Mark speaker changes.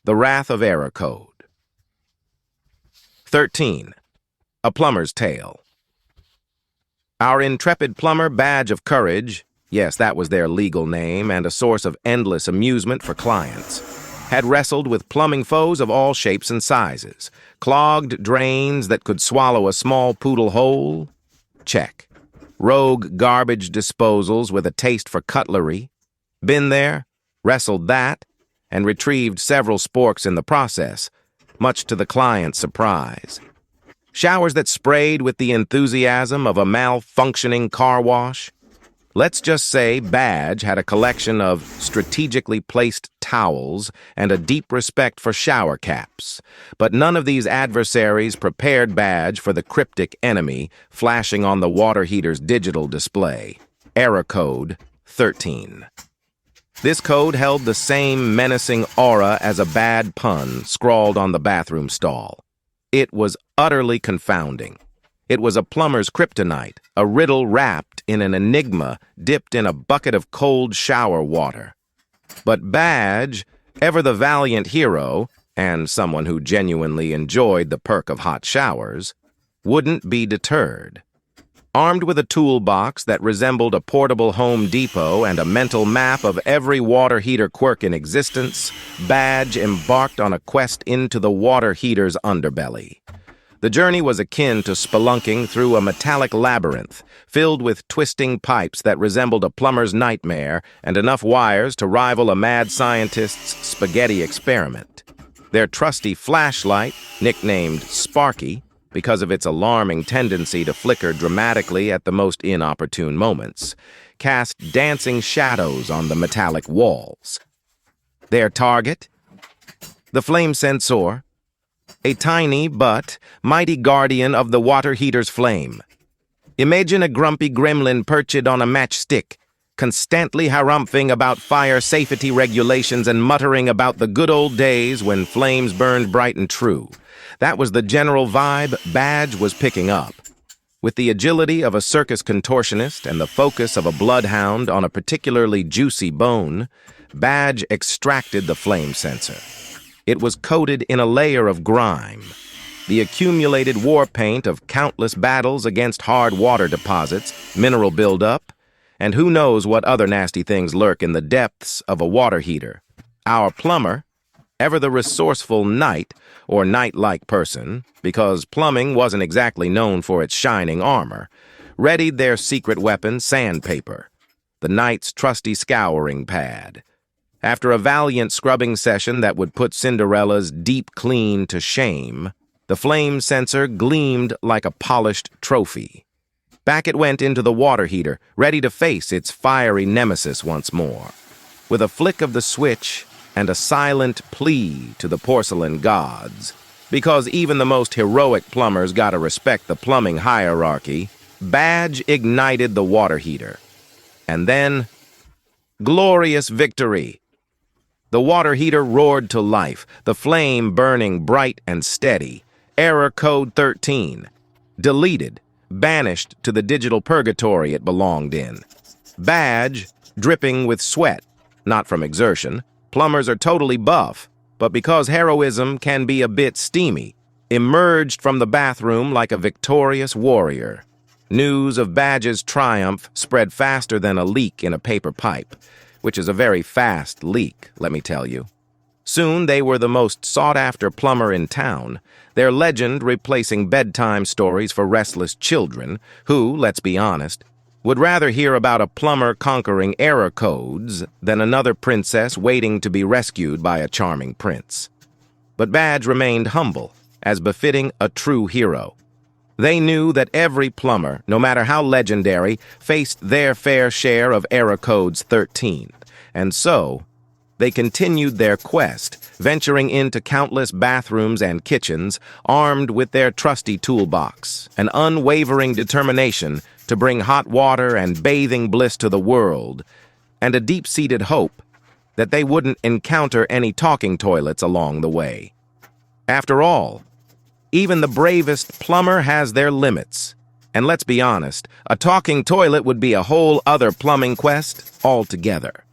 Speaker 1: The Wrath of Error Code. 13. A Plumber's Tale. Our intrepid plumber, Badge of Courage, yes, that was their legal name and a source of endless amusement for clients, had wrestled with plumbing foes of all shapes and sizes. Clogged drains that could swallow a small poodle whole? Check. Rogue garbage disposals with a taste for cutlery? Been there, wrestled that, and retrieved several sporks in the process, much to the client's surprise. Showers that sprayed with the enthusiasm of a malfunctioning car wash? Let's just say Badge had a collection of strategically placed towels and a deep respect for shower caps. But none of these adversaries prepared Badge for the cryptic enemy flashing on the water heater's digital display. Error Code 13. This code held the same menacing aura as a bad pun scrawled on the bathroom stall. It was utterly confounding. It was a plumber's kryptonite, a riddle wrapped in an enigma dipped in a bucket of cold shower water. But Badge, ever the valiant hero, and someone who genuinely enjoyed the perk of hot showers, wouldn't be deterred. Armed with a toolbox that resembled a portable Home Depot and a mental map of every water heater quirk in existence, Badge embarked on a quest into the water heater's underbelly. The journey was akin to spelunking through a metallic labyrinth filled with twisting pipes that resembled a plumber's nightmare and enough wires to rival a mad scientist's spaghetti experiment. Their trusty flashlight, nicknamed Sparky, because of its alarming tendency to flicker dramatically at the most inopportune moments, cast dancing shadows on the metallic walls. Their target? The flame sensor, a tiny but mighty guardian of the water heater's flame. Imagine a grumpy gremlin perched on a matchstick, constantly harumphing about fire safety regulations and muttering about the good old days when flames burned bright and true. That was the general vibe Badge was picking up. With the agility of a circus contortionist and the focus of a bloodhound on a particularly juicy bone, Badge extracted the flame sensor. It was coated in a layer of grime, the accumulated war paint of countless battles against hard water deposits, mineral buildup, and who knows what other nasty things lurk in the depths of a water heater. Our plumber, ever the resourceful knight or knight-like person, because plumbing wasn't exactly known for its shining armor, readied their secret weapon, sandpaper, the knight's trusty scouring pad. After a valiant scrubbing session that would put Cinderella's deep clean to shame, the flame sensor gleamed like a polished trophy. Back it went into the water heater, ready to face its fiery nemesis once more. With a flick of the switch and a silent plea to the porcelain gods, because even the most heroic plumbers gotta respect the plumbing hierarchy, Badge ignited the water heater. And then, glorious victory! The water heater roared to life, the flame burning bright and steady. Error Code 13. Deleted, banished to the digital purgatory it belonged in. Badge, dripping with sweat, not from exertion. Plumbers are totally buff, but because heroism can be a bit steamy, emerged from the bathroom like a victorious warrior. News of Badge's triumph spread faster than a leak in a paper pipe, which is a very fast leak, let me tell you. Soon they were the most sought-after plumber in town, their legend replacing bedtime stories for restless children who, let's be honest, would rather hear about a plumber conquering error codes than another princess waiting to be rescued by a charming prince. But Badge remained humble, as befitting a true hero. They knew that every plumber, no matter how legendary, faced their fair share of error codes 13, and so they continued their quest, venturing into countless bathrooms and kitchens, armed with their trusty toolbox, an unwavering determination to bring hot water and bathing bliss to the world, and a deep-seated hope that they wouldn't encounter any talking toilets along the way. After all, even the bravest plumber has their limits, and let's be honest, a talking toilet would be a whole other plumbing quest altogether.